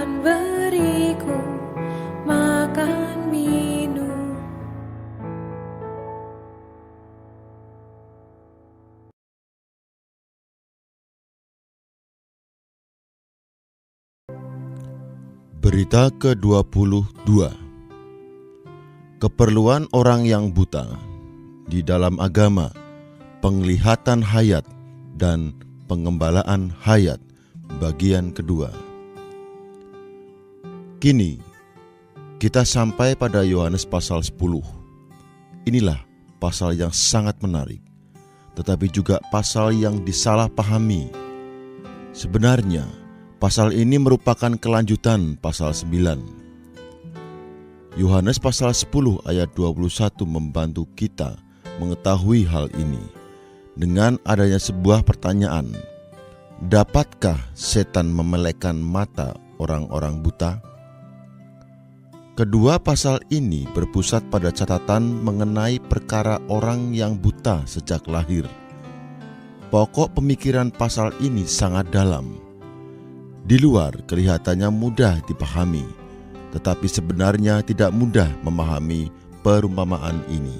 Tuhan beriku makan minum. Berita ke-22. Keperluan orang yang buta di dalam agama, penglihatan hayat dan pengembalaan hayat, bagian kedua. Kini kita sampai pada Yohanes pasal 10. Inilah pasal yang sangat menarik, tetapi juga pasal yang disalahpahami. Sebenarnya pasal ini merupakan kelanjutan pasal 9. Yohanes pasal 10 ayat 21 membantu kita mengetahui hal ini dengan adanya sebuah pertanyaan. Dapatkah setan memelekkan mata orang-orang buta? Kedua pasal ini berpusat pada catatan mengenai perkara orang yang buta sejak lahir. Pokok pemikiran pasal ini sangat dalam. Di luar kelihatannya mudah dipahami, tetapi sebenarnya tidak mudah memahami perumpamaan ini.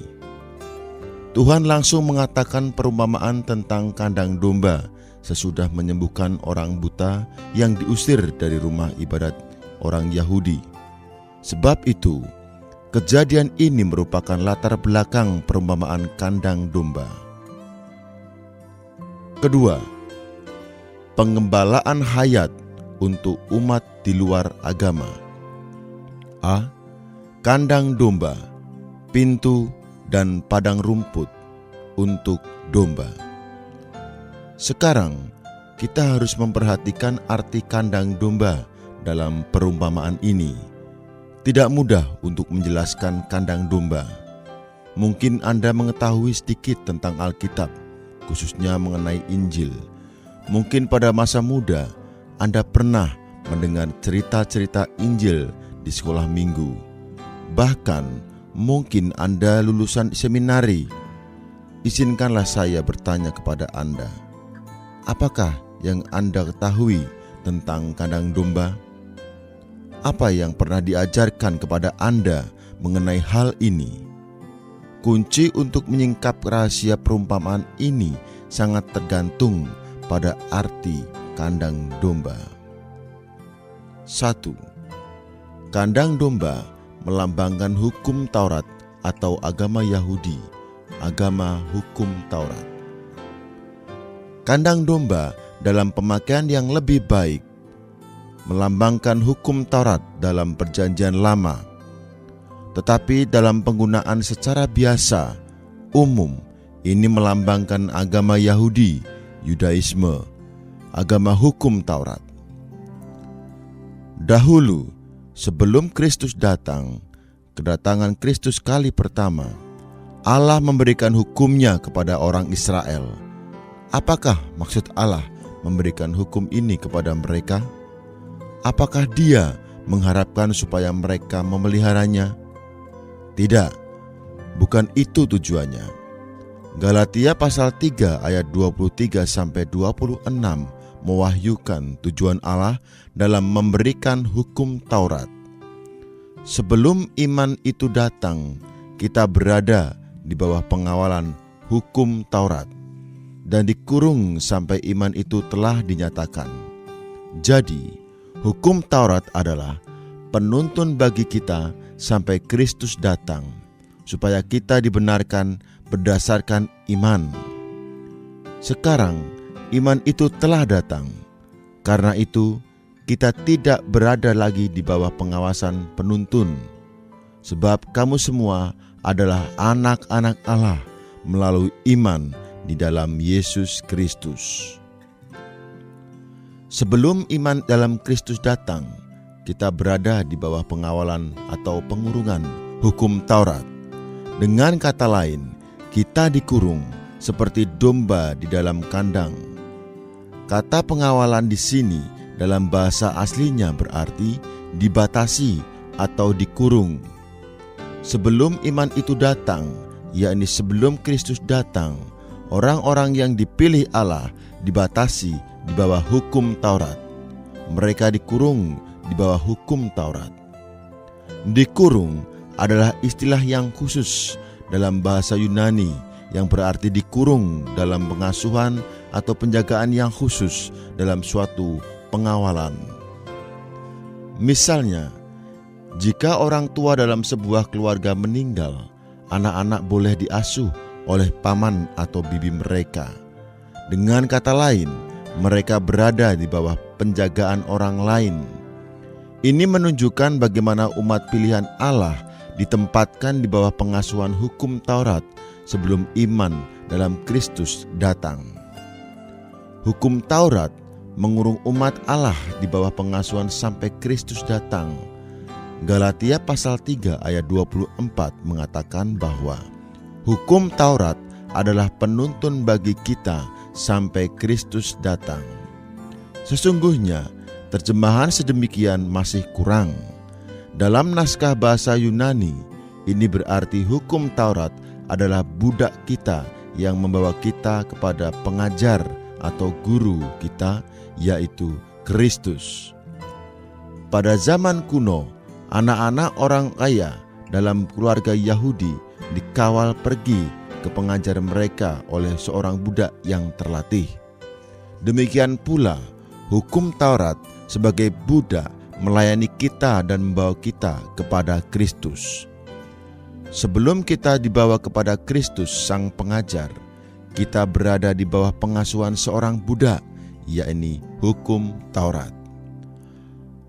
Tuhan langsung mengatakan perumpamaan tentang kandang domba sesudah menyembuhkan orang buta yang diusir dari rumah ibadat orang Yahudi. Sebab itu, kejadian ini merupakan latar belakang perumpamaan kandang domba. Kedua, pengembalaan hayat untuk umat di luar agama. A. Kandang domba, pintu dan padang rumput untuk domba. Sekarang kita harus memperhatikan arti kandang domba dalam perumpamaan ini. Tidak mudah untuk menjelaskan kandang domba. Mungkin Anda mengetahui sedikit tentang Alkitab, khususnya mengenai Injil. Mungkin pada masa muda Anda pernah mendengar cerita-cerita Injil di sekolah minggu. Bahkan mungkin Anda lulusan seminari. Izinkanlah saya bertanya kepada Anda, apakah yang Anda ketahui tentang kandang domba? Apa yang pernah diajarkan kepada Anda mengenai hal ini? Kunci untuk menyingkap rahasia perumpamaan ini sangat tergantung pada arti kandang domba. 1. Kandang domba melambangkan hukum Taurat atau agama Yahudi, agama hukum Taurat. Kandang domba dalam pemakaian yang lebih baik melambangkan hukum Taurat dalam Perjanjian Lama. Tetapi dalam penggunaan secara biasa, umum, ini melambangkan agama Yahudi, Yudaisme, agama hukum Taurat. Dahulu, sebelum Kristus datang, kedatangan Kristus kali pertama, Allah memberikan hukumnya kepada orang Israel. Apakah maksud Allah memberikan hukum ini kepada mereka? Apakah Dia mengharapkan supaya mereka memeliharanya? Tidak, bukan itu tujuannya. Galatia pasal 3 ayat 23-26 mewahyukan tujuan Allah dalam memberikan hukum Taurat. Sebelum iman itu datang, kita berada di bawah pengawalan hukum Taurat dan dikurung sampai iman itu telah dinyatakan. Jadi, hukum Taurat adalah penuntun bagi kita sampai Kristus datang, supaya kita dibenarkan berdasarkan iman. Sekarang, iman itu telah datang. Karena itu, kita tidak berada lagi di bawah pengawasan penuntun. Sebab kamu semua adalah anak-anak Allah melalui iman di dalam Yesus Kristus. Sebelum iman dalam Kristus datang, kita berada di bawah pengawalan atau pengurungan hukum Taurat. Dengan kata lain, kita dikurung seperti domba di dalam kandang. Kata pengawalan di sini dalam bahasa aslinya berarti dibatasi atau dikurung. Sebelum iman itu datang, yakni sebelum Kristus datang, orang-orang yang dipilih Allah dibatasi di bawah hukum Taurat. Mereka dikurung di bawah hukum Taurat. Dikurung adalah istilah yang khusus dalam bahasa Yunani yang berarti dikurung dalam pengasuhan atau penjagaan yang khusus dalam suatu pengawalan. Misalnya, jika orang tua dalam sebuah keluarga meninggal, anak-anak boleh diasuh oleh paman atau bibi mereka. Dengan kata lain, mereka berada di bawah penjagaan orang lain. Ini menunjukkan bagaimana umat pilihan Allah ditempatkan di bawah pengasuhan hukum Taurat sebelum iman dalam Kristus datang. Hukum Taurat mengurung umat Allah di bawah pengasuhan sampai Kristus datang. Galatia pasal 3 ayat 24 mengatakan bahwa hukum Taurat adalah penuntun bagi kita sampai Kristus datang. Sesungguhnya terjemahan sedemikian masih kurang. Dalam naskah bahasa Yunani, ini berarti hukum Taurat adalah budak kita yang membawa kita kepada pengajar atau guru kita, yaitu Kristus. Pada zaman kuno, anak-anak orang kaya dalam keluarga Yahudi dikawal pergi ke pengajar mereka oleh seorang budak yang terlatih. Demikian pula, hukum Taurat sebagai budak melayani kita dan membawa kita kepada Kristus. Sebelum kita dibawa kepada Kristus sang pengajar, kita berada di bawah pengasuhan seorang budak, yakni hukum Taurat.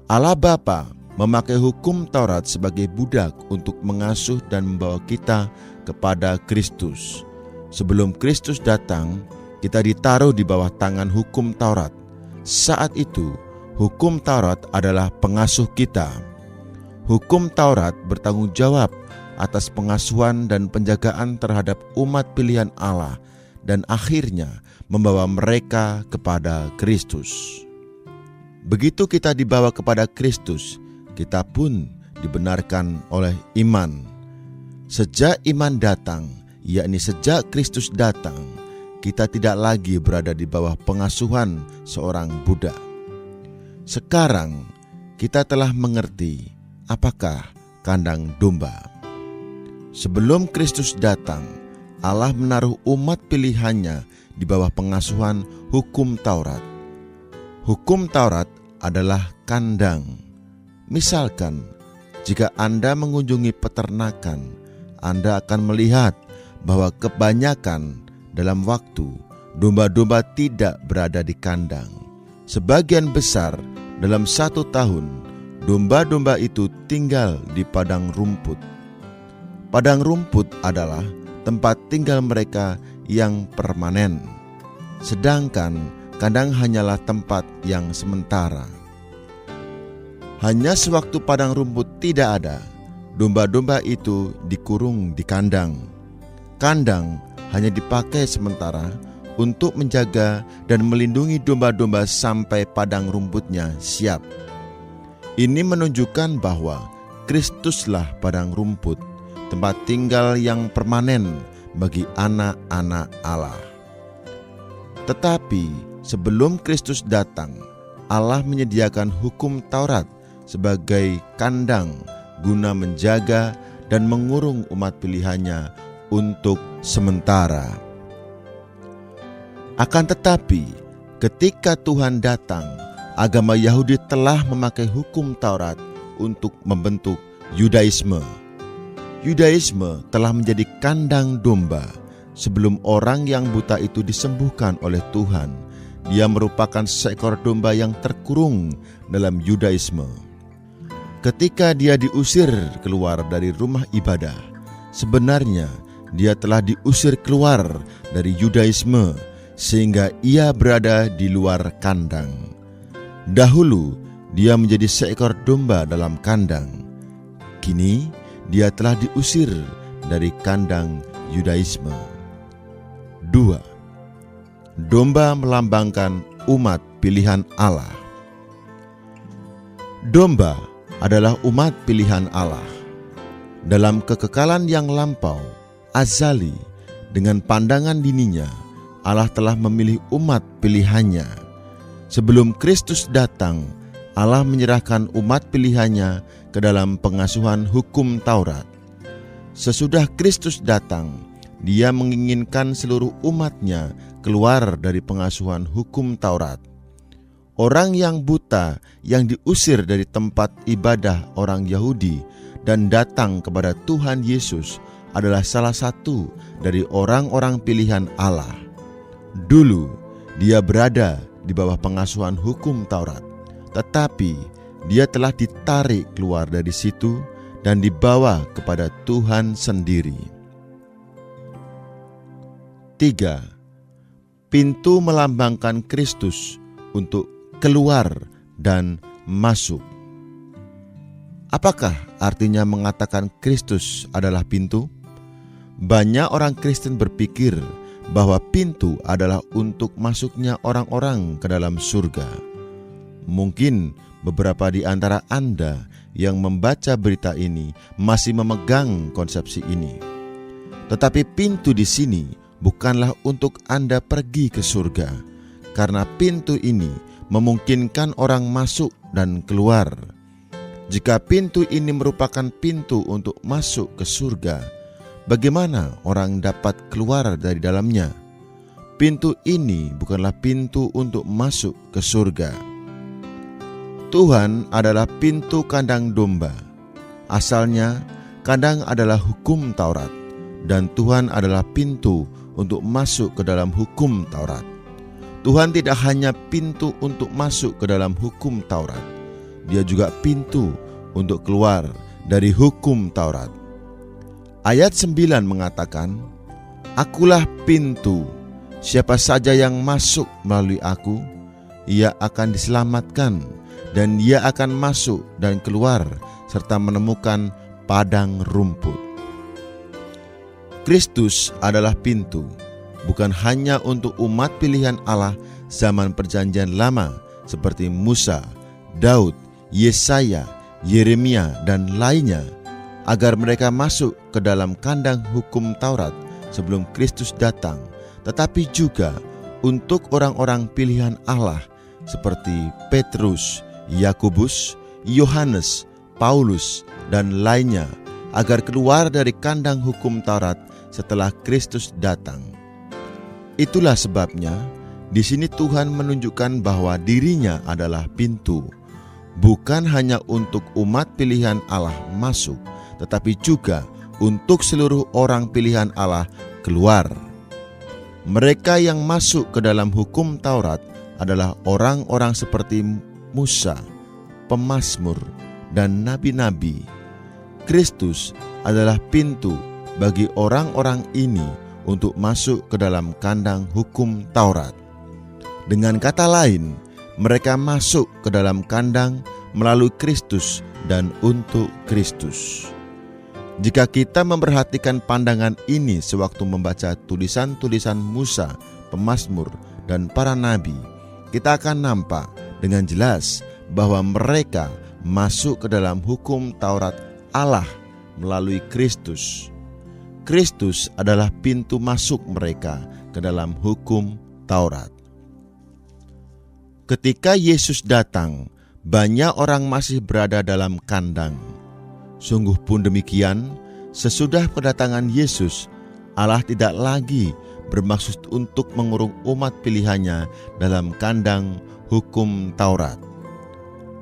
Allah Bapa memakai hukum Taurat sebagai budak untuk mengasuh dan membawa kita kepada Kristus. Sebelum Kristus datang, kita ditaruh di bawah tangan hukum Taurat. Saat itu, hukum Taurat adalah pengasuh kita. Hukum Taurat bertanggung jawab atas pengasuhan dan penjagaan terhadap umat pilihan Allah dan akhirnya membawa mereka kepada Kristus. Begitu kita dibawa kepada Kristus, kita pun dibenarkan oleh iman. Sejak iman datang, yakni sejak Kristus datang, kita tidak lagi berada di bawah pengasuhan seorang budak. Sekarang kita telah mengerti apakah kandang domba. Sebelum Kristus datang, Allah menaruh umat pilihannya di bawah pengasuhan hukum Taurat. Hukum Taurat adalah kandang. Misalkan, jika Anda mengunjungi peternakan, Anda akan melihat bahwa kebanyakan dalam waktu domba-domba tidak berada di kandang. Sebagian besar dalam 1 tahun, domba-domba itu tinggal di padang rumput. Padang rumput adalah tempat tinggal mereka yang permanen, sedangkan kandang hanyalah tempat yang sementara. Hanya sewaktu padang rumput tidak ada, domba-domba itu dikurung di kandang. Kandang hanya dipakai sementara untuk menjaga dan melindungi domba-domba sampai padang rumputnya siap. Ini menunjukkan bahwa Kristuslah padang rumput, tempat tinggal yang permanen bagi anak-anak Allah. Tetapi sebelum Kristus datang, Allah menyediakan hukum Taurat sebagai kandang guna menjaga dan mengurung umat pilihannya untuk sementara. Akan tetapi, ketika Tuhan datang, agama Yahudi telah memakai hukum Taurat untuk membentuk Yudaisme. Yudaisme telah menjadi kandang domba. Sebelum orang yang buta itu disembuhkan oleh Tuhan, dia merupakan seekor domba yang terkurung dalam Yudaisme. Ketika dia diusir keluar dari rumah ibadah, sebenarnya dia telah diusir keluar dari Yudaisme sehingga ia berada di luar kandang. Dahulu dia menjadi seekor domba dalam kandang. Kini dia telah diusir dari kandang Yudaisme. 2. Domba melambangkan umat pilihan Allah. Domba adalah umat pilihan Allah. Dalam kekekalan yang lampau, azali, dengan pandangan dininya, Allah telah memilih umat pilihannya. Sebelum Kristus datang, Allah menyerahkan umat pilihannya ke dalam pengasuhan hukum Taurat. Sesudah Kristus datang, Dia menginginkan seluruh umatnya keluar dari pengasuhan hukum Taurat. Orang yang buta yang diusir dari tempat ibadah orang Yahudi dan datang kepada Tuhan Yesus adalah salah satu dari orang-orang pilihan Allah. Dulu dia berada di bawah pengasuhan hukum Taurat, tetapi dia telah ditarik keluar dari situ dan dibawa kepada Tuhan sendiri. 3. Pintu melambangkan Kristus untuk keluar dan masuk. Apakah artinya mengatakan Kristus adalah pintu? Banyak orang Kristen berpikir bahwa pintu adalah untuk masuknya orang-orang ke dalam surga. Mungkin beberapa di antara Anda yang membaca berita ini masih memegang konsepsi ini. Tetapi pintu di sini bukanlah untuk Anda pergi ke surga, karena pintu ini memungkinkan orang masuk dan keluar. Jika pintu ini merupakan pintu untuk masuk ke surga, bagaimana orang dapat keluar dari dalamnya? Pintu ini bukanlah pintu untuk masuk ke surga. Tuhan adalah pintu kandang domba. Asalnya, kandang adalah hukum Taurat, dan Tuhan adalah pintu untuk masuk ke dalam hukum Taurat. Tuhan tidak hanya pintu untuk masuk ke dalam hukum Taurat, Dia juga pintu untuk keluar dari hukum Taurat. Ayat 9 mengatakan, "Akulah pintu, siapa saja yang masuk melalui aku, ia akan diselamatkan, dan ia akan masuk dan keluar serta menemukan padang rumput." Kristus adalah pintu, bukan hanya untuk umat pilihan Allah zaman perjanjian lama seperti Musa, Daud, Yesaya, Yeremia, dan lainnya, agar mereka masuk ke dalam kandang hukum Taurat sebelum Kristus datang, tetapi juga untuk orang-orang pilihan Allah seperti Petrus, Yakobus, Yohanes, Paulus, dan lainnya, agar keluar dari kandang hukum Taurat setelah Kristus datang. Itulah sebabnya di sini Tuhan menunjukkan bahwa dirinya adalah pintu, bukan hanya untuk umat pilihan Allah masuk, tetapi juga untuk seluruh orang pilihan Allah keluar. Mereka yang masuk ke dalam hukum Taurat adalah orang-orang seperti Musa, pemazmur, dan nabi-nabi. Kristus adalah pintu bagi orang-orang ini untuk masuk ke dalam kandang hukum Taurat. Dengan kata lain, mereka masuk ke dalam kandang melalui Kristus dan untuk Kristus. Jika kita memperhatikan pandangan ini sewaktu membaca tulisan-tulisan Musa, pemazmur, dan para nabi, kita akan nampak dengan jelas bahwa mereka masuk ke dalam hukum Taurat Allah melalui Kristus. Kristus adalah pintu masuk mereka ke dalam hukum Taurat. Ketika Yesus datang, banyak orang masih berada dalam kandang. Sungguh pun demikian, sesudah kedatangan Yesus, Allah tidak lagi bermaksud untuk mengurung umat pilihannya dalam kandang hukum Taurat.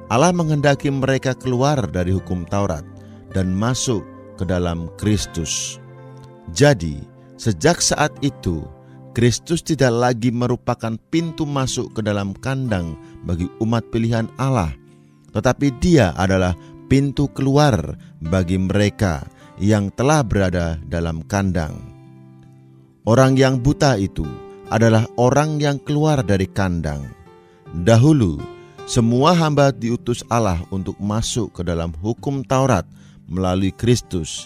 Allah menghendaki mereka keluar dari hukum Taurat dan masuk ke dalam Kristus. Jadi, sejak saat itu, Kristus tidak lagi merupakan pintu masuk ke dalam kandang bagi umat pilihan Allah, tetapi Dia adalah pintu keluar bagi mereka yang telah berada dalam kandang. Orang yang buta itu adalah orang yang keluar dari kandang. Dahulu, semua hamba diutus Allah untuk masuk ke dalam hukum Taurat melalui Kristus.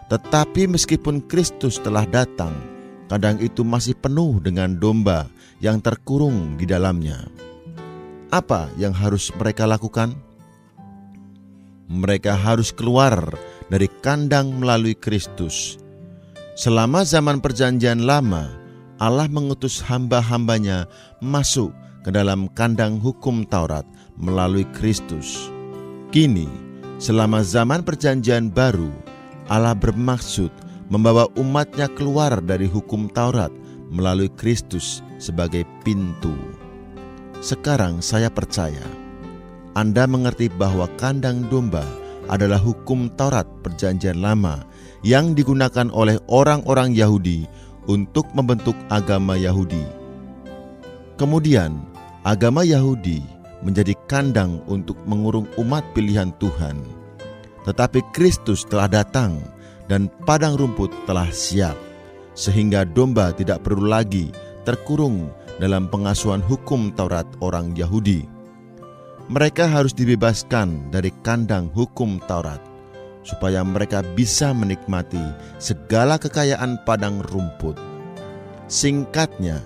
Tetapi meskipun Kristus telah datang, kandang itu masih penuh dengan domba yang terkurung di dalamnya. Apa yang harus mereka lakukan? Mereka harus keluar dari kandang melalui Kristus. Selama zaman perjanjian lama, Allah mengutus hamba-hambanya masuk ke dalam kandang hukum Taurat melalui Kristus. Kini, selama zaman Perjanjian Baru, Allah bermaksud membawa umatnya keluar dari hukum Taurat melalui Kristus sebagai pintu. Sekarang saya percaya Anda mengerti bahwa kandang domba adalah hukum Taurat Perjanjian Lama yang digunakan oleh orang-orang Yahudi untuk membentuk agama Yahudi. Kemudian, agama Yahudi menjadi kandang untuk mengurung umat pilihan Tuhan. Tetapi Kristus telah datang dan padang rumput telah siap, sehingga domba tidak perlu lagi terkurung dalam pengasuhan hukum Taurat orang Yahudi. Mereka harus dibebaskan dari kandang hukum Taurat, supaya mereka bisa menikmati segala kekayaan padang rumput. Singkatnya,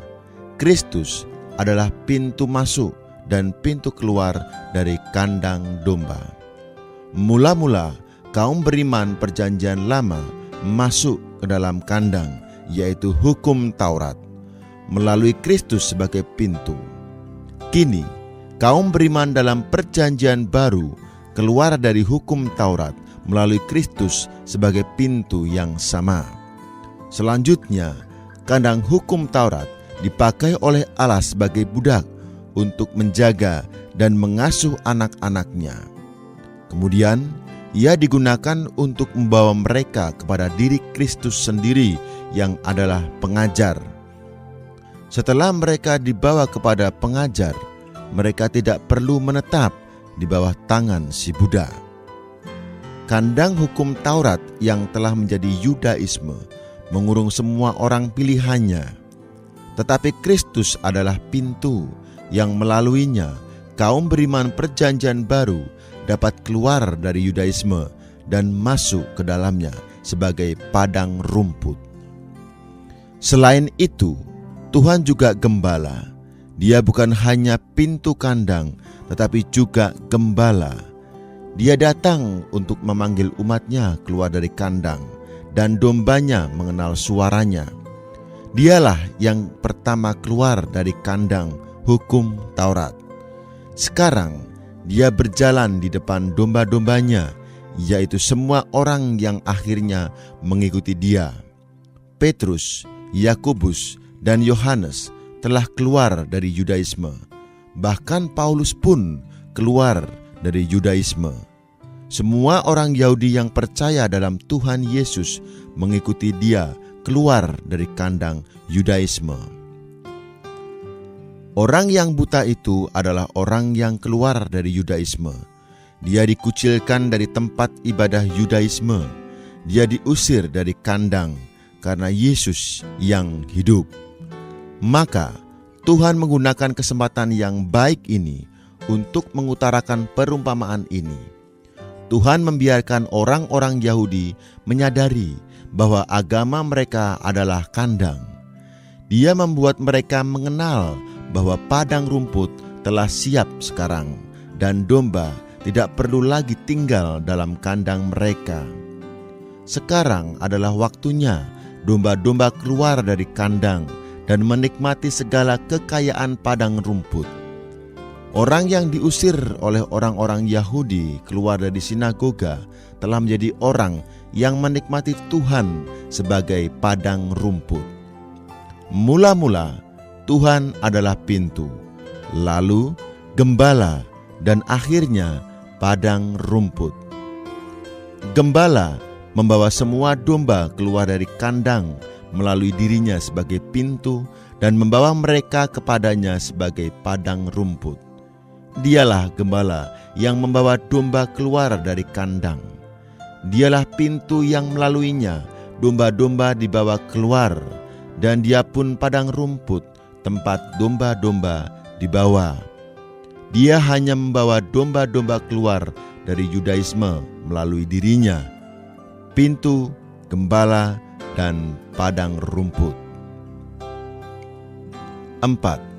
Kristus adalah pintu masuk dan pintu keluar dari kandang domba. Mula-mula, kaum beriman Perjanjian Lama masuk ke dalam kandang, yaitu hukum Taurat, melalui Kristus sebagai pintu. Kini, kaum beriman dalam Perjanjian Baru keluar dari hukum Taurat melalui Kristus sebagai pintu yang sama. Selanjutnya, kandang hukum Taurat dipakai oleh Allah sebagai budak untuk menjaga dan mengasuh anak-anaknya. Kemudian, ia digunakan untuk membawa mereka kepada diri Kristus sendiri yang adalah pengajar. Setelah mereka dibawa kepada pengajar, mereka tidak perlu menetap di bawah tangan si budak. Kandang hukum Taurat yang telah menjadi Yudaisme mengurung semua orang pilihannya. Tetapi Kristus adalah pintu yang melaluinya kaum beriman Perjanjian Baru dapat keluar dari Yudaisme dan masuk ke dalamnya sebagai padang rumput. Selain itu, Tuhan juga gembala. Dia bukan hanya pintu kandang, tetapi juga gembala. Dia datang untuk memanggil umatnya keluar dari kandang, dan dombanya mengenal suaranya. Dialah yang pertama keluar dari kandang hukum Taurat. Sekarang dia berjalan di depan domba-dombanya, yaitu semua orang yang akhirnya mengikuti dia. Petrus, Yakobus, dan Yohanes telah keluar dari Yudaisme. Bahkan Paulus pun keluar dari Yudaisme. Semua orang Yahudi yang percaya dalam Tuhan Yesus mengikuti dia keluar dari kandang Yudaisme. Orang yang buta itu adalah orang yang keluar dari Yudaisme. Dia dikucilkan dari tempat ibadah Yudaisme. Dia diusir dari kandang karena Yesus yang hidup. Maka Tuhan menggunakan kesempatan yang baik ini untuk mengutarakan perumpamaan ini. Tuhan membiarkan orang-orang Yahudi menyadari bahwa agama mereka adalah kandang. Dia membuat mereka mengenal bahwa padang rumput telah siap sekarang, dan domba tidak perlu lagi tinggal dalam kandang mereka. Sekarang adalah waktunya domba-domba keluar dari kandang dan menikmati segala kekayaan padang rumput. Orang yang diusir oleh orang-orang Yahudi keluar dari sinagoga telah menjadi orang yang menikmati Tuhan sebagai padang rumput. Mula-mula Tuhan adalah pintu, lalu gembala, dan akhirnya padang rumput. Gembala membawa semua domba keluar dari kandang melalui dirinya sebagai pintu dan membawa mereka kepadanya sebagai padang rumput. Dialah gembala yang membawa domba keluar dari kandang. Dialah pintu yang melaluinya domba-domba dibawa keluar, dan dia pun padang rumput tempat domba-domba dibawa. Dia hanya membawa domba-domba keluar dari Yudaisme melalui dirinya, pintu, gembala, dan padang rumput. 4.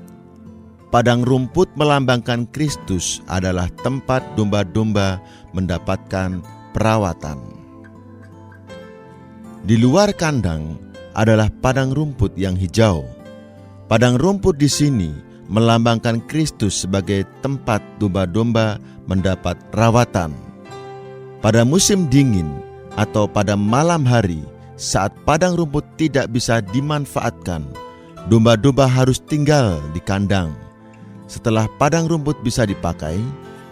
Padang rumput melambangkan Kristus adalah tempat domba-domba mendapatkan perawatan. Di luar kandang adalah padang rumput yang hijau. Padang rumput di sini melambangkan Kristus sebagai tempat domba-domba mendapat rawatan. Pada musim dingin atau pada malam hari, saat padang rumput tidak bisa dimanfaatkan, domba-domba harus tinggal di kandang. Setelah padang rumput bisa dipakai,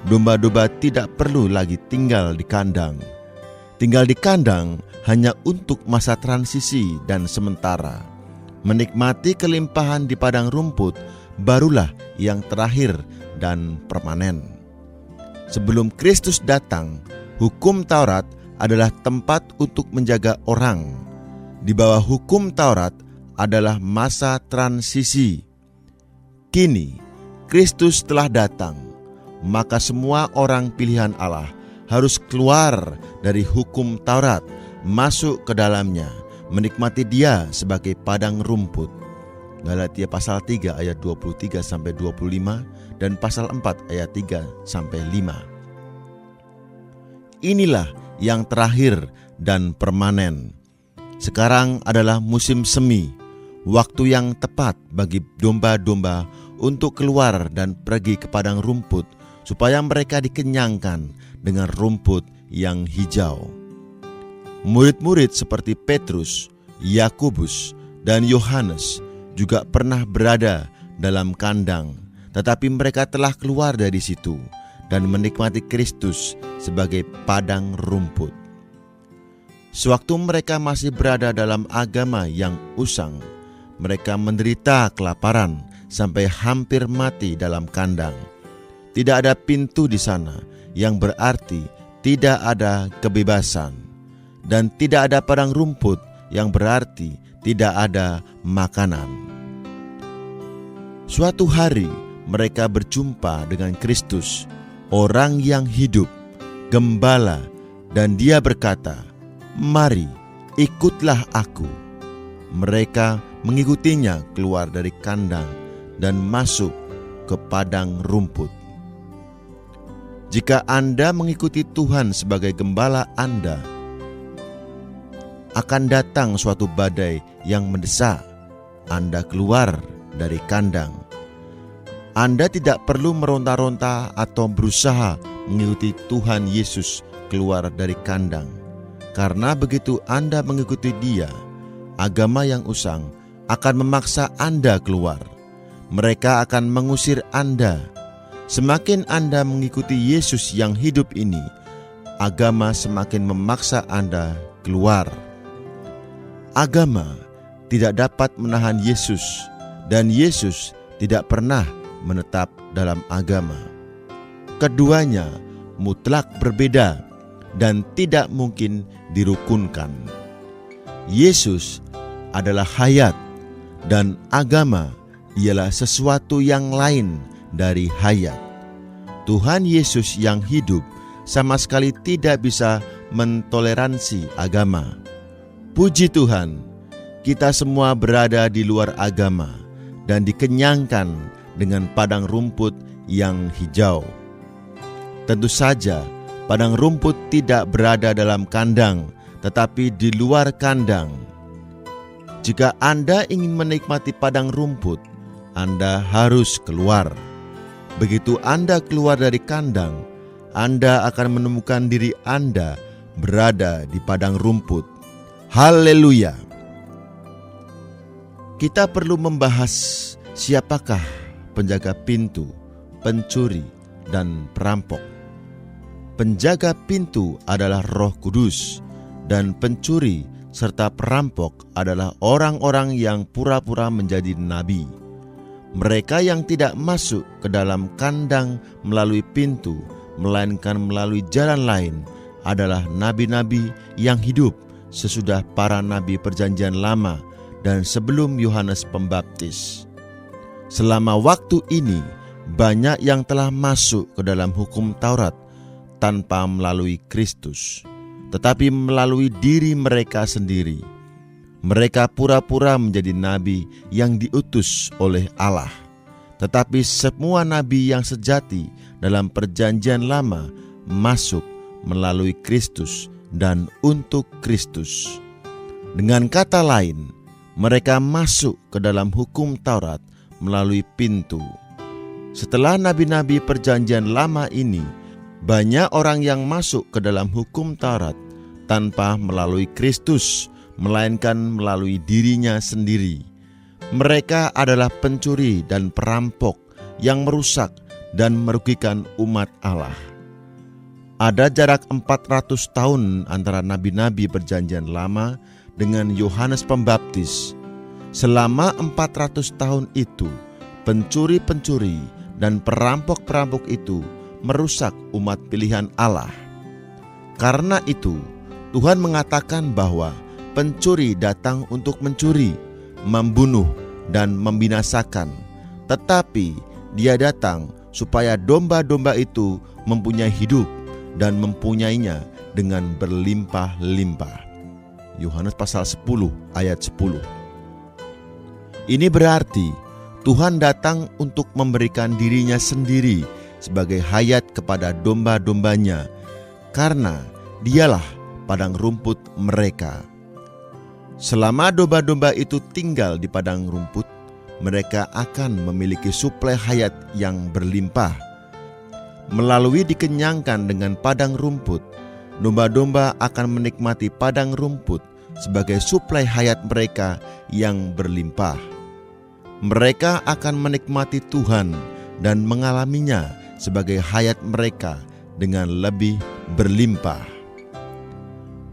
domba-domba tidak perlu lagi tinggal di kandang. Tinggal di kandang hanya untuk masa transisi dan sementara. Menikmati kelimpahan di padang rumput barulah yang terakhir dan permanen. Sebelum Kristus datang, hukum Taurat adalah tempat untuk menjaga orang. Di bawah hukum Taurat adalah masa transisi. Kini, Kristus telah datang, maka semua orang pilihan Allah harus keluar dari hukum Taurat, masuk ke dalamnya, menikmati Dia sebagai padang rumput. Galatia pasal 3 ayat 23-25 dan pasal 4 ayat 3-5. Inilah yang terakhir dan permanen. Sekarang adalah musim semi, waktu yang tepat bagi domba-domba untuk keluar dan pergi ke padang rumput, supaya mereka dikenyangkan dengan rumput yang hijau. Murid-murid seperti Petrus, Yakobus, dan Yohanes juga pernah berada dalam kandang, tetapi mereka telah keluar dari situ dan menikmati Kristus sebagai padang rumput. Sewaktu mereka masih berada dalam agama yang usang, mereka menderita kelaparan sampai hampir mati dalam kandang. Tidak ada pintu di sana, yang berarti tidak ada kebebasan. Dan tidak ada padang rumput, yang berarti tidak ada makanan. Suatu hari mereka berjumpa dengan Kristus, orang yang hidup, gembala, dan Dia berkata, "Mari, ikutlah aku." Mereka mengikutinya keluar dari kandang dan masuk ke padang rumput. Jika Anda mengikuti Tuhan sebagai gembala Anda, akan datang suatu badai yang mendesak Anda keluar dari kandang. Anda tidak perlu meronta-ronta atau berusaha mengikuti Tuhan Yesus keluar dari kandang. Karena begitu Anda mengikuti Dia, agama yang usang akan memaksa Anda keluar. Mereka akan mengusir Anda. Semakin Anda mengikuti Yesus yang hidup ini, agama semakin memaksa Anda keluar. Agama tidak dapat menahan Yesus, dan Yesus tidak pernah menetap dalam agama. Keduanya mutlak berbeda dan tidak mungkin dirukunkan. Yesus adalah hayat, dan agama ialah sesuatu yang lain dari hayat. Tuhan Yesus yang hidup sama sekali tidak bisa mentoleransi agama. Puji Tuhan, kita semua berada di luar agama dan dikenyangkan dengan padang rumput yang hijau. Tentu saja, padang rumput tidak berada dalam kandang, tetapi di luar kandang. Jika Anda ingin menikmati padang rumput, Anda harus keluar. Begitu Anda keluar dari kandang, Anda akan menemukan diri Anda berada di padang rumput. Haleluya! Kita perlu membahas siapakah penjaga pintu, pencuri, dan perampok. Penjaga pintu adalah Roh Kudus, dan pencuri serta perampok adalah orang-orang yang pura-pura menjadi nabi. Mereka yang tidak masuk ke dalam kandang melalui pintu, melainkan melalui jalan lain, adalah nabi-nabi yang hidup sesudah para nabi Perjanjian Lama dan sebelum Yohanes Pembaptis. Selama waktu ini, banyak yang telah masuk ke dalam hukum Taurat tanpa melalui Kristus, tetapi melalui diri mereka sendiri. Mereka pura-pura menjadi nabi yang diutus oleh Allah. Tetapi semua nabi yang sejati dalam Perjanjian Lama masuk melalui Kristus dan untuk Kristus. Dengan kata lain, mereka masuk ke dalam hukum Taurat melalui pintu. Setelah nabi-nabi perjanjian lama ini, banyak orang yang masuk ke dalam hukum Taurat tanpa melalui Kristus, melainkan melalui dirinya sendiri. Mereka adalah pencuri dan perampok yang merusak dan merugikan umat Allah. Ada jarak 400 tahun antara nabi-nabi perjanjian lama dengan Yohanes Pembaptis. Selama 400 tahun itu, pencuri-pencuri dan perampok-perampok itu merusak umat pilihan Allah. Karena itu, Tuhan mengatakan bahwa pencuri datang untuk mencuri, membunuh, dan membinasakan. Tetapi Dia datang supaya domba-domba itu mempunyai hidup dan mempunyainya dengan berlimpah-limpah. Yohanes pasal 10 ayat 10. Ini berarti Tuhan datang untuk memberikan dirinya sendiri sebagai hayat kepada domba-dombanya, karena Dialah padang rumput mereka. Selama domba-domba itu tinggal di padang rumput, mereka akan memiliki suplai hayat yang berlimpah. Melalui dikenyangkan dengan padang rumput, domba-domba akan menikmati padang rumput sebagai suplai hayat mereka yang berlimpah. Mereka akan menikmati Tuhan dan mengalaminya sebagai hayat mereka dengan lebih berlimpah.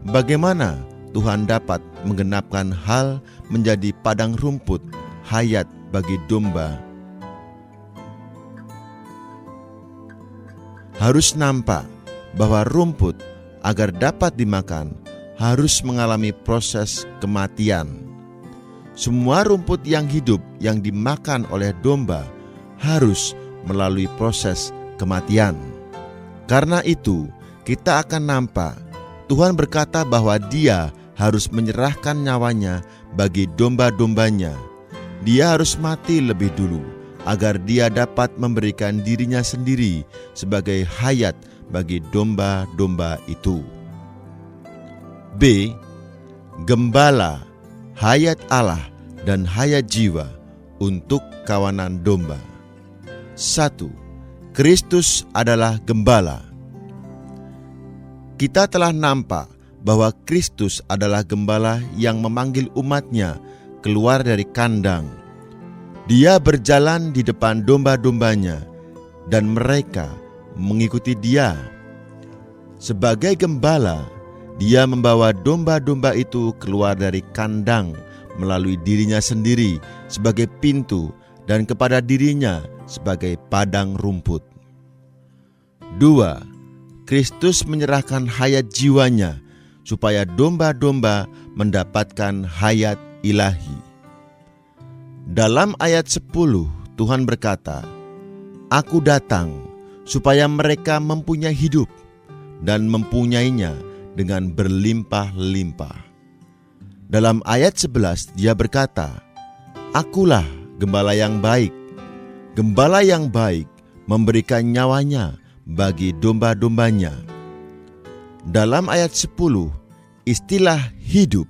Bagaimana Tuhan dapat menggenapkan hal menjadi padang rumput hayat bagi domba? Harus nampak bahwa rumput agar dapat dimakan harus mengalami proses kematian. Semua rumput yang hidup yang dimakan oleh domba harus melalui proses kematian. Karena itu, kita akan nampak Tuhan berkata bahwa Dia harus menyerahkan nyawanya bagi domba-dombanya. Dia harus mati lebih dulu agar Dia dapat memberikan dirinya sendiri sebagai hayat bagi domba-domba itu. B. Gembala, hayat Allah dan hayat jiwa untuk kawanan domba. 1. Kristus adalah gembala. Kita telah nampak bahwa Kristus adalah gembala yang memanggil umatnya keluar dari kandang. Dia berjalan di depan domba-dombanya dan mereka mengikuti Dia. Sebagai gembala, Dia membawa domba-domba itu keluar dari kandang melalui dirinya sendiri sebagai pintu dan kepada dirinya sebagai padang rumput. 2. Kristus menyerahkan hayat jiwanya supaya domba-domba mendapatkan hayat ilahi. Dalam ayat 10, Tuhan berkata, "Aku datang supaya mereka mempunyai hidup dan mempunyainya dengan berlimpah-limpah." Dalam ayat 11 Dia berkata, "Akulah gembala yang baik. Gembala yang baik memberikan nyawanya bagi domba-dombanya." Dalam ayat 10, istilah hidup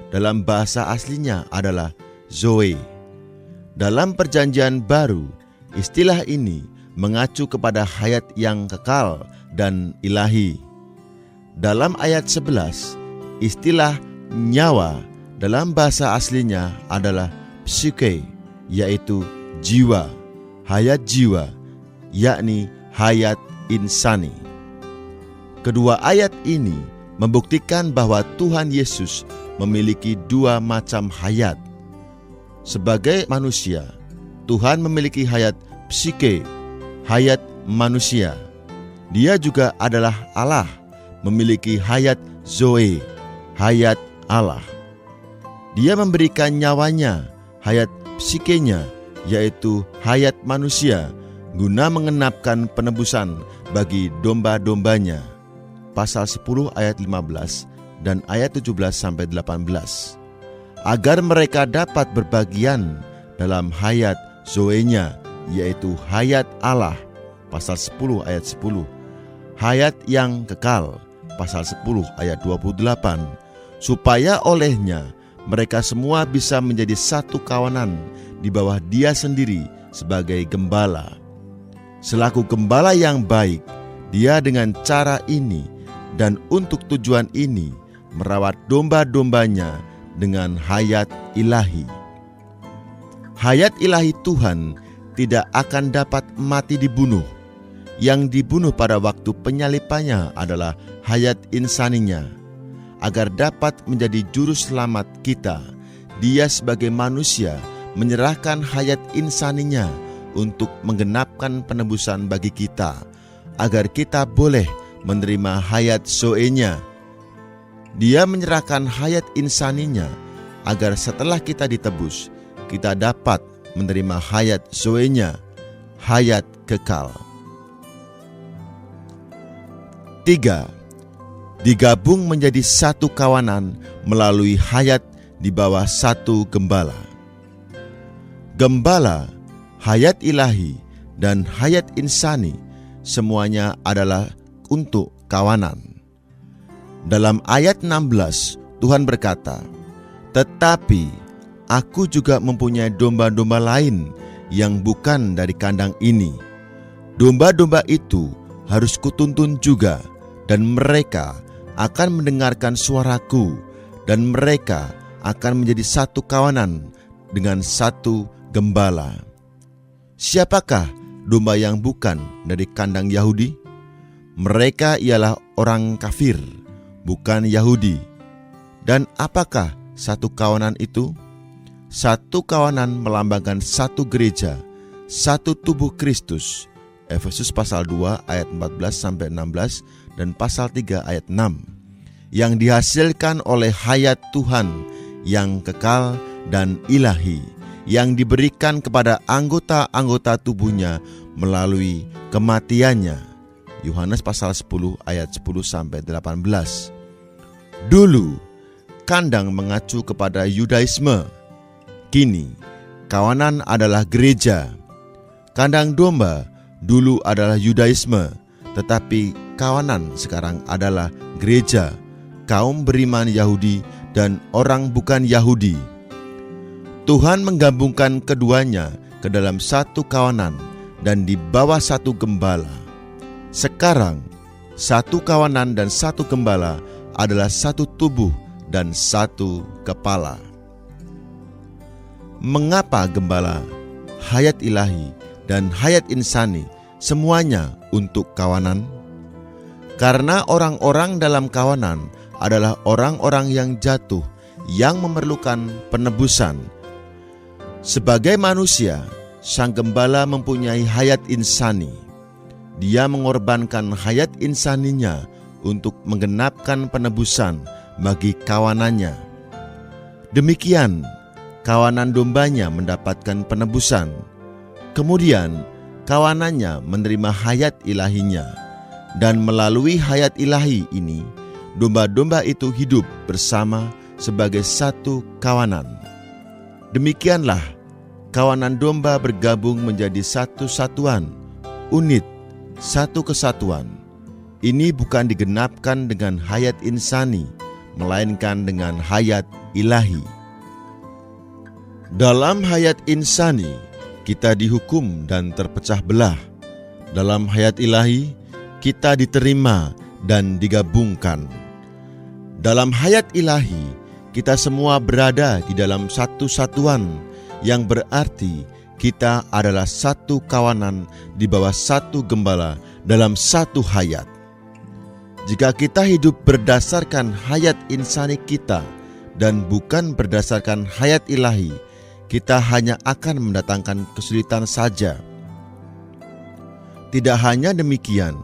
dalam bahasa aslinya adalah Zoe. Dalam perjanjian baru, istilah ini mengacu kepada hayat yang kekal dan ilahi. Dalam ayat 11, istilah nyawa dalam bahasa aslinya adalah psyche, yaitu jiwa, hayat jiwa, yakni hayat insani. Kedua ayat ini membuktikan bahwa Tuhan Yesus memiliki dua macam hayat. Sebagai manusia, Tuhan memiliki hayat psyche, hayat manusia. Dia juga adalah Allah, memiliki hayat Zoe, hayat Allah. Dia memberikan nyawanya, hayat psikenya, yaitu hayat manusia, guna mengenapkan penebusan bagi domba-dombanya. Pasal 10 ayat 15 dan ayat 17-18. Agar mereka dapat berbagian dalam hayat Zoe-nya, yaitu hayat Allah. Pasal 10 ayat 10. Hayat yang kekal. Pasal 10 ayat 28. Supaya olehnya mereka semua bisa menjadi satu kawanan di bawah Dia sendiri sebagai gembala. Selaku gembala yang baik, Dia dengan cara ini dan untuk tujuan ini merawat domba-dombanya dengan hayat ilahi. Hayat ilahi Tuhan tidak akan dapat mati dibunuh. Yang dibunuh pada waktu penyalipannya adalah hayat insaninya. Agar dapat menjadi juru selamat kita, Dia sebagai manusia menyerahkan hayat insaninya untuk menggenapkan penebusan bagi kita, agar kita boleh menerima hayat zoe-nya. Dia menyerahkan hayat insaninya agar setelah kita ditebus, kita dapat menerima hayat zoe-nya, hayat kekal. 3. Digabung menjadi satu kawanan melalui hayat di bawah satu gembala. Gembala, hayat ilahi, dan hayat insani semuanya adalah untuk kawanan. Dalam ayat 16, Tuhan berkata, "Tetapi aku juga mempunyai domba-domba lain yang bukan dari kandang ini. Domba-domba itu harus kutuntun juga, dan mereka akan mendengarkan suaraku, dan mereka akan menjadi satu kawanan dengan satu gembala." Siapakah domba yang bukan dari kandang Yahudi? Mereka ialah orang kafir, bukan Yahudi. Dan apakah satu kawanan itu? Satu kawanan melambangkan satu gereja, satu tubuh Kristus. Efesus pasal 2 ayat 14-16 dan pasal 3 ayat 6. Yang dihasilkan oleh hayat Tuhan yang kekal dan ilahi, yang diberikan kepada anggota-anggota tubuhnya melalui kematiannya. Yohanes pasal 10 ayat 10-18. Dulu kandang mengacu kepada Yudaisme. Kini kawanan adalah gereja. Kandang domba dulu adalah Yudaisme, tetapi kawanan sekarang adalah gereja, kaum beriman Yahudi dan orang bukan Yahudi. Tuhan menggabungkan keduanya ke dalam satu kawanan dan di bawah satu gembala. Sekarang, satu kawanan dan satu gembala adalah satu tubuh dan satu kepala. Mengapa gembala, hayat ilahi, dan hayat insani semuanya untuk kawanan? Karena orang-orang dalam kawanan adalah orang-orang yang jatuh, yang memerlukan penebusan. Sebagai manusia, sang gembala mempunyai hayat insani. Dia mengorbankan hayat insaninya untuk menggenapkan penebusan bagi kawanannya. Demikian, kawanan dombanya mendapatkan penebusan. Kemudian, kawanannya menerima hayat ilahinya. Dan melalui hayat ilahi ini, domba-domba itu hidup bersama sebagai satu kawanan. Demikianlah, kawanan domba bergabung menjadi satu satuan, unit, satu kesatuan. Ini bukan digenapkan dengan hayat insani, melainkan dengan hayat ilahi. Dalam hayat insani, kita dihukum dan terpecah belah. Dalam hayat ilahi, kita diterima dan digabungkan. Dalam hayat ilahi, kita semua berada di dalam satu satuan, yang berarti kita adalah satu kawanan di bawah satu gembala dalam satu hayat. Jika kita hidup berdasarkan hayat insani kita dan bukan berdasarkan hayat ilahi, kita hanya akan mendatangkan kesulitan saja. Tidak hanya demikian,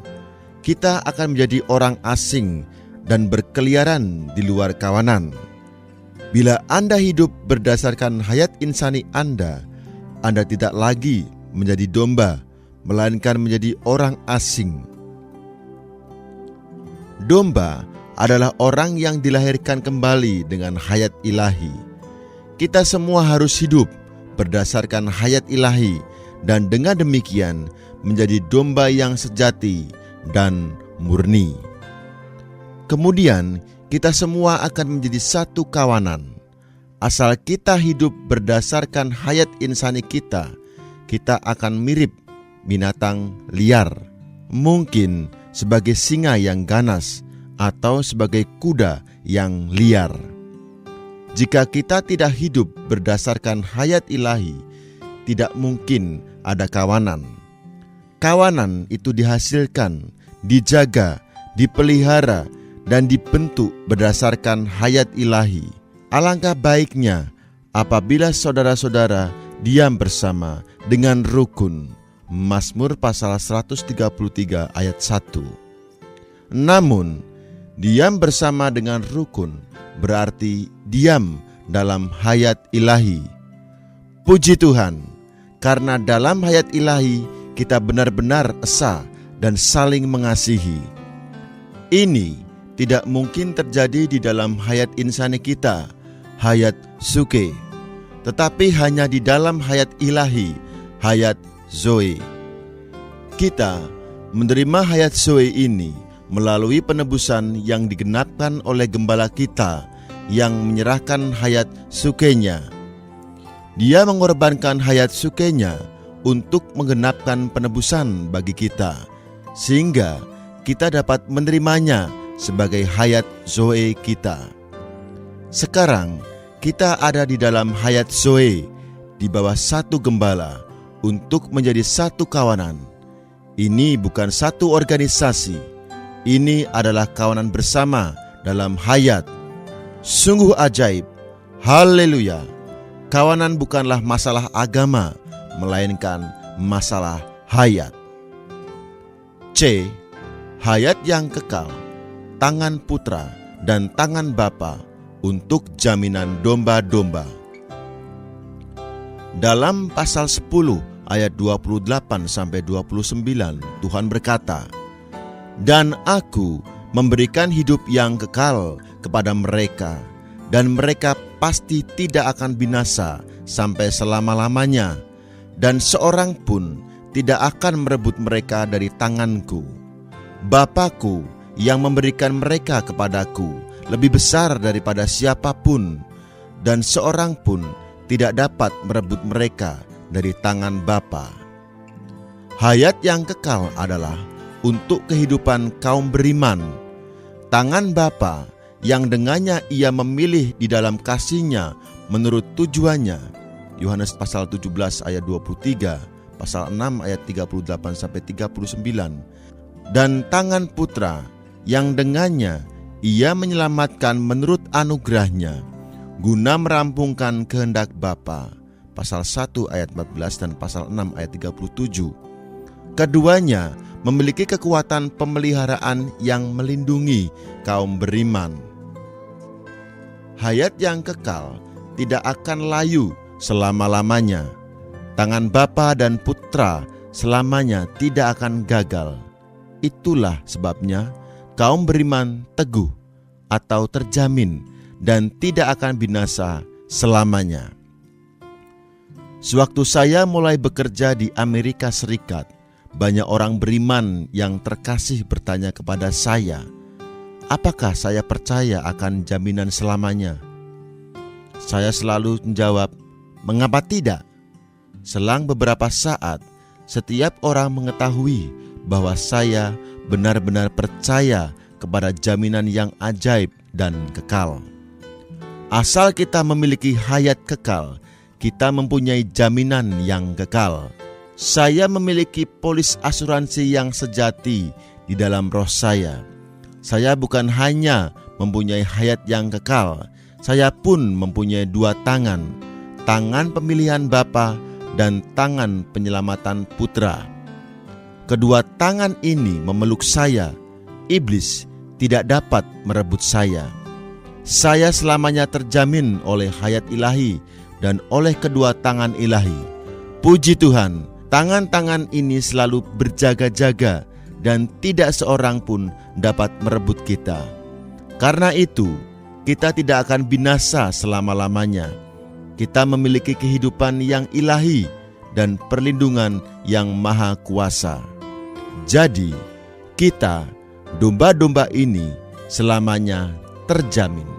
kita akan menjadi orang asing dan berkeliaran di luar kawanan. Bila Anda hidup berdasarkan hayat insani Anda tidak lagi menjadi domba, melainkan menjadi orang asing. Domba adalah orang yang dilahirkan kembali dengan hayat ilahi. Kita semua harus hidup berdasarkan hayat ilahi, dan dengan demikian menjadi domba yang sejati dan murni. Kemudian kita semua akan menjadi satu kawanan. Asal kita hidup berdasarkan hayat insani kita, kita akan mirip binatang liar, mungkin sebagai singa yang ganas atau sebagai kuda yang liar. Jika kita tidak hidup berdasarkan hayat ilahi, tidak mungkin ada kawanan. Kawanan itu dihasilkan, dijaga, dipelihara, dan dibentuk berdasarkan hayat ilahi. Alangkah baiknya apabila saudara-saudara diam bersama dengan rukun. Mazmur pasal 133 ayat 1. Namun, diam bersama dengan rukun berarti diam dalam hayat ilahi. Puji Tuhan, karena dalam hayat ilahi kita benar-benar esa dan saling mengasihi. Ini tidak mungkin terjadi di dalam hayat insani kita, hayat suke, tetapi hanya di dalam hayat ilahi, hayat Zoe. Kita menerima hayat Zoe ini melalui penebusan yang digenapkan oleh gembala kita yang menyerahkan hayat sukenya. Dia mengorbankan hayat sukenya untuk menggenapkan penebusan bagi kita, sehingga kita dapat menerimanya sebagai hayat Zoe kita. Sekarang kita ada di dalam hayat Zoe, di bawah satu gembala, untuk menjadi satu kawanan. Ini bukan satu organisasi, ini adalah kawanan bersama dalam hayat. Sungguh ajaib, haleluya. Kawanan bukanlah masalah agama, melainkan masalah hayat. C. Hayat yang kekal, tangan putra dan tangan bapa untuk jaminan domba-domba. Dalam pasal 10 ayat 28-29 Tuhan berkata, "Dan aku memberikan hidup yang kekal kepada mereka, dan mereka pasti tidak akan binasa sampai selama-lamanya, dan seorang pun tidak akan merebut mereka dari tanganku. Bapakku yang memberikan mereka kepadaku lebih besar daripada siapapun, dan seorang pun tidak dapat merebut mereka dari tangan Bapa." Hayat yang kekal adalah untuk kehidupan kaum beriman. Tangan Bapa yang dengannya ia memilih di dalam kasih-Nya menurut tujuannya. Yohanes pasal 17 ayat 23, pasal 6 ayat 38-39. Dan tangan putra yang dengannya ia menyelamatkan menurut anugerah-Nya, guna merampungkan kehendak Bapa. Pasal 1 ayat 14 dan pasal 6 ayat 37. Keduanya memiliki kekuatan pemeliharaan yang melindungi kaum beriman. Hayat yang kekal tidak akan layu selama-lamanya. Tangan Bapa dan Putra selamanya tidak akan gagal. Itulah sebabnya kaum beriman teguh atau terjamin dan tidak akan binasa selamanya. Sewaktu saya mulai bekerja di Amerika Serikat, banyak orang beriman yang terkasih bertanya kepada saya, apakah saya percaya akan jaminan selamanya? Saya selalu menjawab, mengapa tidak? Selang beberapa saat, setiap orang mengetahui bahwa saya benar-benar percaya kepada jaminan yang ajaib dan kekal. Asal kita memiliki hayat kekal, kita mempunyai jaminan yang kekal. Saya memiliki polis asuransi yang sejati di dalam roh saya. Saya bukan hanya mempunyai hayat yang kekal, saya pun mempunyai dua tangan, tangan pemilihan Bapa dan tangan penyelamatan Putra. Kedua tangan ini memeluk saya. Iblis tidak dapat merebut saya. Saya selamanya terjamin oleh hayat ilahi dan oleh kedua tangan ilahi. Puji Tuhan, tangan-tangan ini selalu berjaga-jaga dan tidak seorang pun dapat merebut kita. Karena itu, kita tidak akan binasa selama-lamanya. Kita memiliki kehidupan yang ilahi dan perlindungan yang maha kuasa. Jadi, kita, domba-domba ini, selamanya terjamin.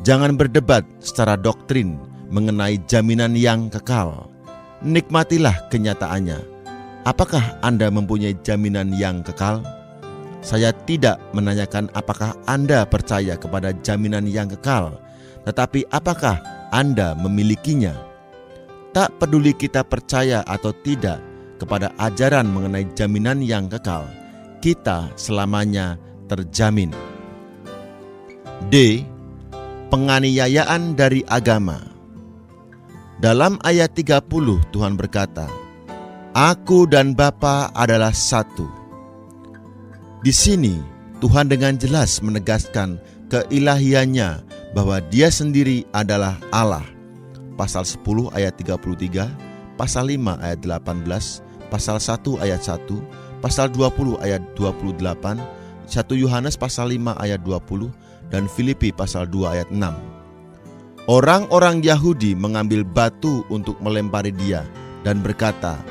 Jangan berdebat secara doktrin mengenai jaminan yang kekal. Nikmatilah kenyataannya. Apakah Anda mempunyai jaminan yang kekal? Saya tidak menanyakan apakah Anda percaya kepada jaminan yang kekal, tetapi apakah Anda memilikinya? Tak peduli kita percaya atau tidak kepada ajaran mengenai jaminan yang kekal, kita selamanya terjamin. D. Penganiayaan dari agama. Dalam ayat 30 Tuhan berkata, "Aku dan Bapa adalah satu." Di sini Tuhan dengan jelas menegaskan keilahiannya bahwa Dia sendiri adalah Allah. Pasal 10 ayat 33, pasal 5 ayat 18, pasal 1 ayat 1, pasal 20 ayat 28, 1 Yohanes pasal 5 ayat 20, dan Filipi pasal 2 ayat 6. Orang-orang Yahudi mengambil batu untuk melempari Dia dan berkata,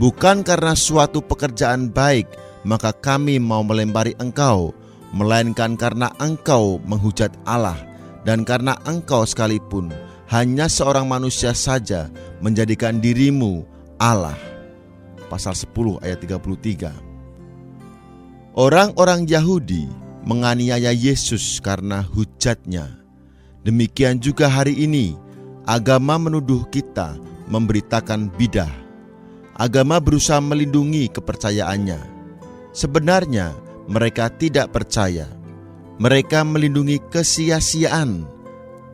"Bukan karena suatu pekerjaan baik maka kami mau melempari Engkau, melainkan karena Engkau menghujat Allah, dan karena Engkau sekalipun hanya seorang manusia saja menjadikan dirimu Allah." Pasal 10 ayat 33. Orang-orang Yahudi menganiaya Yesus karena hujatnya. Demikian juga hari ini, agama menuduh kita memberitakan bidah. Agama berusaha melindungi kepercayaannya. Sebenarnya mereka tidak percaya. Mereka melindungi kesia-siaan.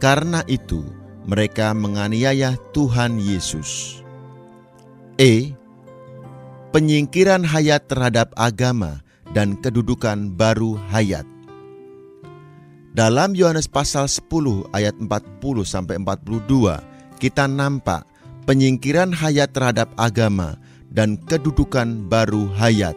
Karena itu, mereka menganiaya Tuhan Yesus. E. Penyingkiran hayat terhadap agama dan kedudukan baru hayat. Dalam Yohanes pasal 10 ayat 40-42, kita nampak penyingkiran hayat terhadap agama dan kedudukan baru hayat.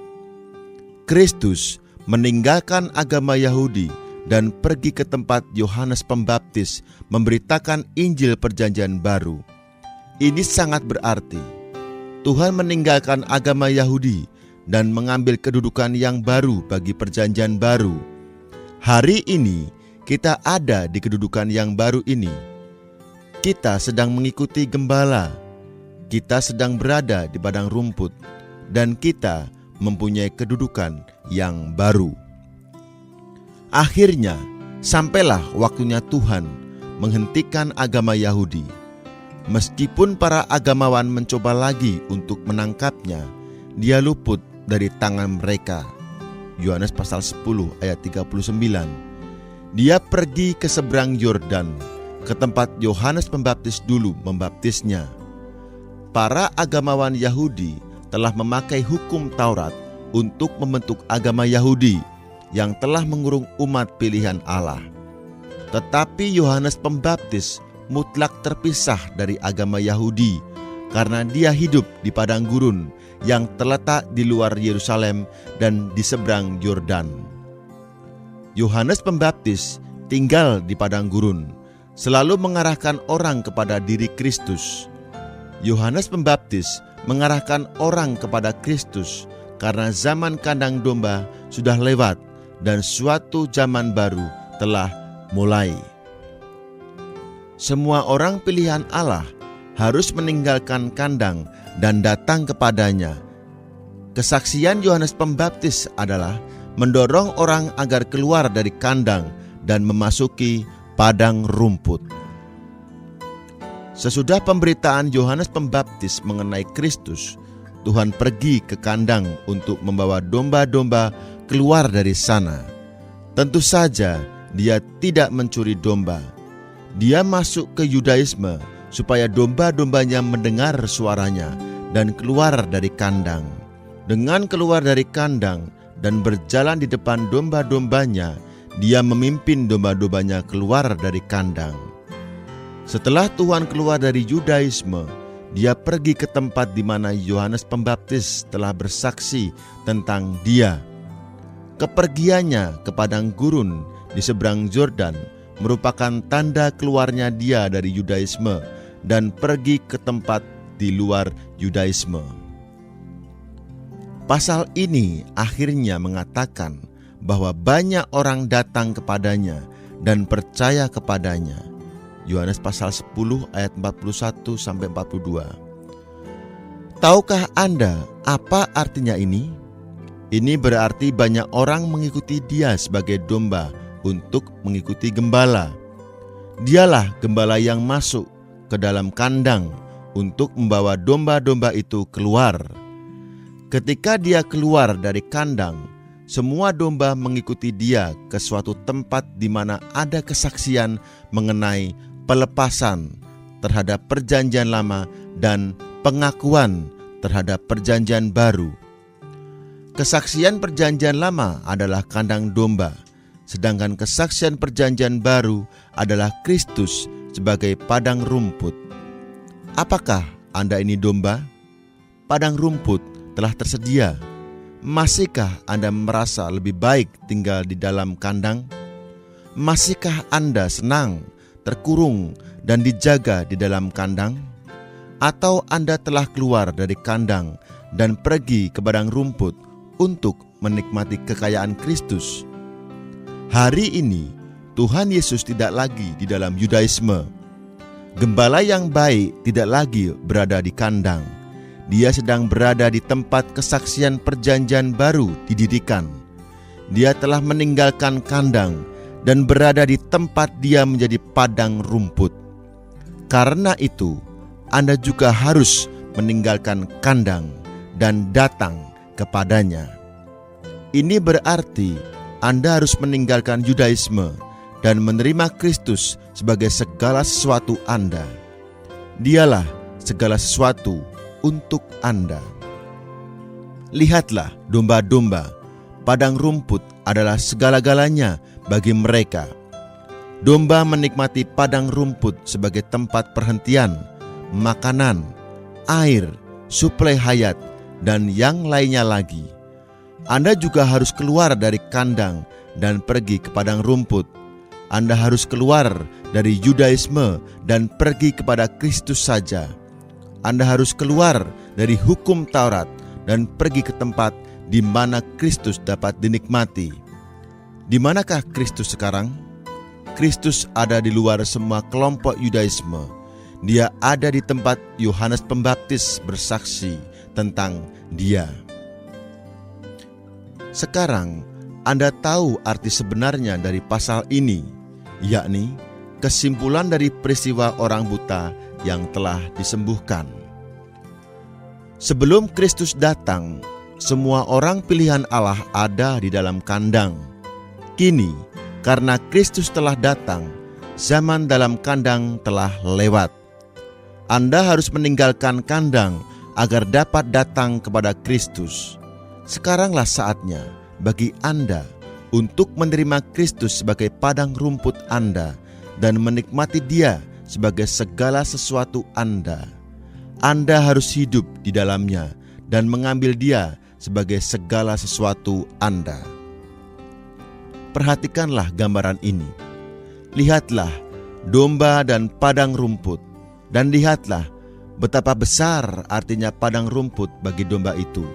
Kristus meninggalkan agama Yahudi dan pergi ke tempat Yohanes Pembaptis memberitakan Injil Perjanjian Baru. Ini sangat berarti. Tuhan meninggalkan agama Yahudi dan mengambil kedudukan yang baru bagi Perjanjian Baru. Hari ini kita ada di kedudukan yang baru ini. Kita sedang mengikuti gembala. Kita sedang berada di padang rumput, dan kita mempunyai kedudukan yang baru. Akhirnya, sampailah waktunya Tuhan menghentikan agama Yahudi. Meskipun para agamawan mencoba lagi untuk menangkapnya, Dia luput dari tangan mereka. Yohanes pasal 10 ayat 39. Dia pergi ke seberang Yordan, ke tempat Yohanes Pembaptis dulu membaptisnya. Para agamawan Yahudi telah memakai hukum Taurat untuk membentuk agama Yahudi yang telah mengurung umat pilihan Allah. Tetapi Yohanes Pembaptis mutlak terpisah dari agama Yahudi karena dia hidup di padang gurun yang terletak di luar Yerusalem dan di seberang Yordan. Yohanes Pembaptis tinggal di padang gurun, selalu mengarahkan orang kepada diri Kristus. Yohanes Pembaptis mengarahkan orang kepada Kristus karena zaman kandang domba sudah lewat dan suatu zaman baru telah mulai. Semua orang pilihan Allah harus meninggalkan kandang dan datang kepadanya. Kesaksian Yohanes Pembaptis adalah mendorong orang agar keluar dari kandang dan memasuki padang rumput. Sesudah pemberitaan Yohanes Pembaptis mengenai Kristus, Tuhan pergi ke kandang untuk membawa domba-domba keluar dari sana. Tentu saja Dia tidak mencuri domba. Dia masuk ke Yudaisme supaya domba-dombanya mendengar suaranya dan keluar dari kandang. Dengan keluar dari kandang dan berjalan di depan domba-dombanya, Dia memimpin domba-dombanya keluar dari kandang. Setelah Tuhan keluar dari Yudaisme, Dia pergi ke tempat di mana Yohanes Pembaptis telah bersaksi tentang Dia. Kepergiannya ke padang gurun di seberang Yordan merupakan tanda keluarnya Dia dari Yudaisme dan pergi ke tempat di luar Yudaisme. Pasal ini akhirnya mengatakan bahwa banyak orang datang kepadanya dan percaya kepadanya. Yohanes pasal 10 ayat 41-42. Tahukah Anda Apa artinya ini? Ini berarti banyak orang mengikuti dia sebagai domba untuk mengikuti gembala. Dialah gembala yang masuk ke dalam kandang untuk membawa domba-domba itu keluar. Ketika dia keluar dari kandang, semua domba mengikuti dia ke suatu tempat di mana ada kesaksian mengenai pelepasan terhadap perjanjian lama dan pengakuan terhadap perjanjian baru. Kesaksian perjanjian lama adalah kandang domba, sedangkan kesaksian perjanjian baru adalah Kristus sebagai padang rumput. Apakah Anda ini domba? Padang rumput telah tersedia. Masihkah Anda merasa lebih baik tinggal di dalam kandang? Masihkah Anda senang, terkurung, dan dijaga di dalam kandang? Atau Anda telah keluar dari kandang dan pergi ke padang rumput untuk menikmati kekayaan Kristus? Hari ini Tuhan Yesus tidak lagi di dalam Yudaisme. Gembala yang baik tidak lagi berada di kandang. Dia sedang berada di tempat kesaksian perjanjian baru didirikan. Dia telah meninggalkan kandang dan berada di tempat dia menjadi padang rumput. Karena itu, Anda juga harus meninggalkan kandang dan datang kepadanya. Ini berarti Anda harus meninggalkan Yudaisme dan menerima Kristus sebagai segala sesuatu Anda. Dialah segala sesuatu untuk Anda. Lihatlah domba-domba, padang rumput adalah segala-galanya bagi mereka. Domba menikmati padang rumput sebagai tempat perhentian, makanan, air, suplai hayat, dan yang lainnya lagi. Anda juga harus keluar dari kandang dan pergi ke padang rumput. Anda harus keluar dari Yudaisme dan pergi kepada Kristus saja. Anda harus keluar dari hukum Taurat dan pergi ke tempat di mana Kristus dapat dinikmati. Di manakah Kristus sekarang? Kristus ada di luar semua kelompok Yudaisme. Dia ada di tempat Yohanes Pembaptis bersaksi tentang Dia. Sekarang Anda tahu arti sebenarnya dari pasal ini, yakni kesimpulan dari peristiwa orang buta yang telah disembuhkan. Sebelum Kristus datang, semua orang pilihan Allah ada di dalam kandang. Kini, karena Kristus telah datang, zaman dalam kandang telah lewat. Anda harus meninggalkan kandang agar dapat datang kepada Kristus. Sekaranglah saatnya bagi Anda untuk menerima Kristus sebagai padang rumput Anda dan menikmati Dia sebagai segala sesuatu Anda. Anda harus hidup di dalamnya dan mengambil Dia sebagai segala sesuatu Anda. Perhatikanlah gambaran ini. Lihatlah domba dan padang rumput, dan lihatlah betapa besar artinya padang rumput bagi domba itu.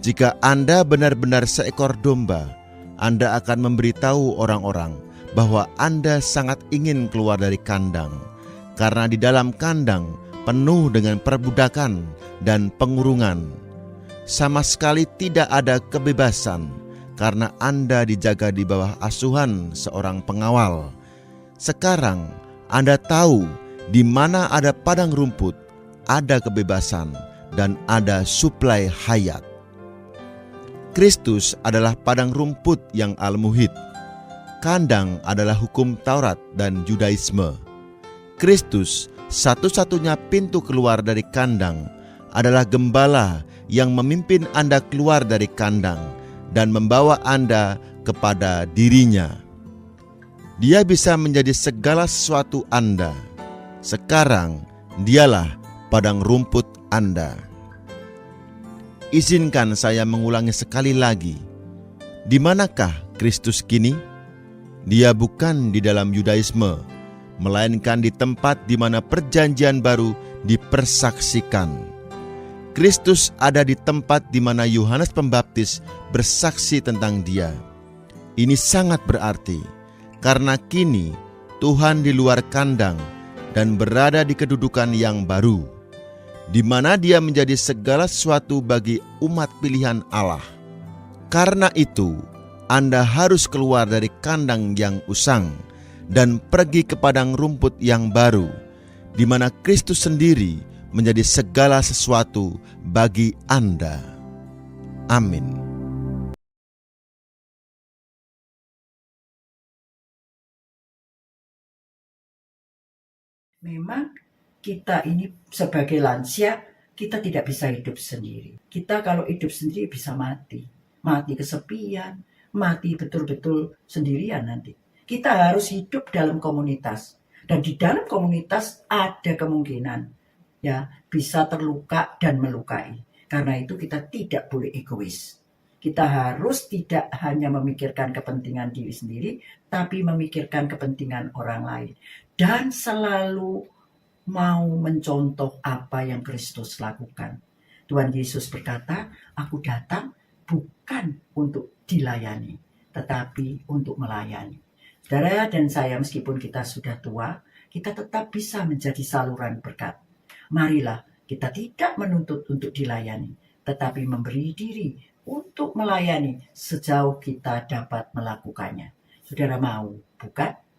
Jika Anda benar-benar seekor domba, Anda akan memberitahu orang-orang bahwa Anda sangat ingin keluar dari kandang, karena di dalam kandang penuh dengan perbudakan dan pengurungan. Sama sekali tidak ada kebebasan, karena Anda dijaga di bawah asuhan seorang pengawal. Sekarang Anda tahu di mana ada padang rumput, ada kebebasan, dan ada suplai hayat. Kristus adalah padang rumput yang al-muhit. Kandang adalah hukum Taurat dan Yudaisme. Kristus, satu-satunya pintu keluar dari kandang, adalah gembala yang memimpin Anda keluar dari kandang dan membawa Anda kepada dirinya. Dia bisa menjadi segala sesuatu Anda. Sekarang, Dialah padang rumput Anda. Izinkan saya mengulangi sekali lagi. Di manakah Kristus kini? Dia bukan di dalam Yudaisme, melainkan di tempat di mana perjanjian baru dipersaksikan. Kristus ada di tempat di mana Yohanes Pembaptis bersaksi tentang Dia. Ini sangat berarti, karena kini Tuhan di luar kandang dan berada di kedudukan yang baru. di mana Dia menjadi segala sesuatu bagi umat pilihan Allah. Karena itu, Anda harus keluar dari kandang yang usang dan pergi ke padang rumput yang baru, di mana Kristus sendiri menjadi segala sesuatu bagi Anda. Amin. Memang kita ini sebagai lansia, kita tidak bisa hidup sendiri. Kita kalau hidup sendiri bisa mati. Mati kesepian, mati betul-betul sendirian nanti. Kita harus hidup dalam komunitas. Dan di dalam komunitas ada kemungkinan ya bisa terluka dan melukai. Karena itu kita tidak boleh egois. Kita harus tidak hanya memikirkan kepentingan diri sendiri, tapi memikirkan kepentingan orang lain. Dan selalu mau mencontoh apa yang Kristus lakukan. Tuhan Yesus berkata, aku datang bukan untuk dilayani, tetapi untuk melayani. Saudara dan saya, meskipun kita sudah tua, kita tetap bisa menjadi saluran berkat. Marilah kita tidak menuntut untuk dilayani, tetapi memberi diri untuk melayani sejauh kita dapat melakukannya. Saudara mau, bukan?